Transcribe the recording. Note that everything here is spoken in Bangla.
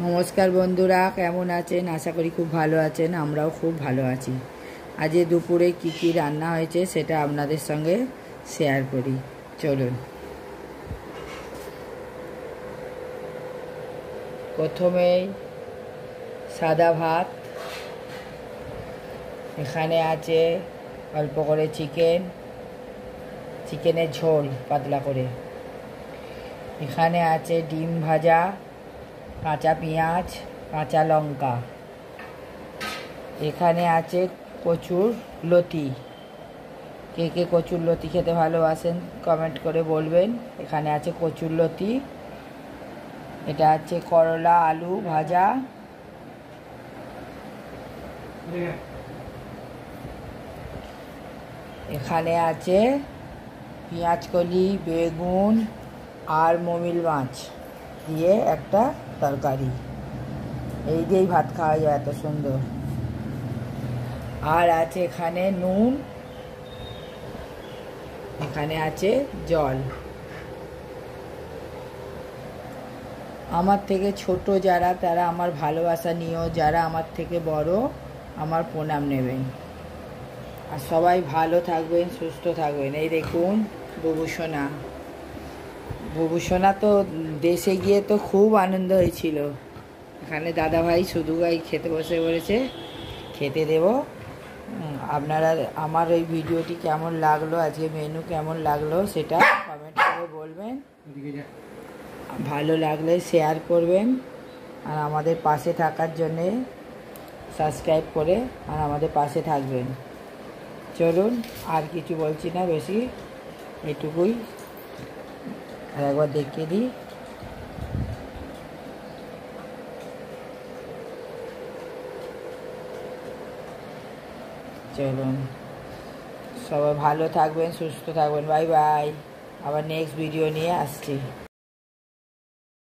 নমস্কার বন্ধুরা, কেমন আছেন? আশা করি খুব ভালো আছেন। আমরাও খুব ভালো আছি। আজ দুপুরে কি কি রান্না হয়েছে সেটা আপনাদের সঙ্গে শেয়ার করি। চলুন। প্রথমেই সাদা ভাত, এখানে আছে অল্প করে চিকেনের ঝোল পাতলা করে, এখানে আছে ডিম ভাজা, কাঁচা পেঁয়াজ, কাঁচা লঙ্কা, এখানে আছে কচুর লতি। কে কে কচুর লতি খেতে ভালোবাসেন কমেন্ট করে বলবেন। এখানে আছে কচুর লতি, এটা আছে করলা আলু ভাজা, এখানে আছে পেঁয়াজ কলি, বেগুন আর মমিল মাছ দিয়ে একটা তরকারি। এই দিয়েই ভাত খাওয়া যায়, এত সুন্দর। আর আছে এখানে নুন, এখানে আছে জল। আমার থেকে ছোট যারা, তারা আমার ভালোবাসা নিয়েও, যারা আমার থেকে বড় আমার প্রণাম নেবেন। আর সবাই ভালো থাকবেন, সুস্থ থাকবেন। এই দেখুন বুবু সোনা তো দেশে গিয়ে তো খুব আনন্দ হয়েছিল। এখানে দাদাভাই শুধু গাই খেতে বসে পড়েছে, খেতে দেব। আপনারা আমার এই ভিডিওটি কেমন লাগলো, আজকে মেনু কেমন লাগলো সেটা কমেন্ট করে বলবেন। ভালো লাগলে শেয়ার করবেন, আর আমাদের পাশে থাকার জন্যে সাবস্ক্রাইব করে আর আমাদের পাশে থাকবেন। চলুন, আর কিছু বলছি না বেশি, এটুকুই। আর একবার দেখিয়ে দিই। চলুন, সবাই ভালো থাকবেন, সুস্থ থাকবেন। Bye bye. আবার নেক্সট ভিডিও নিয়ে আসছি।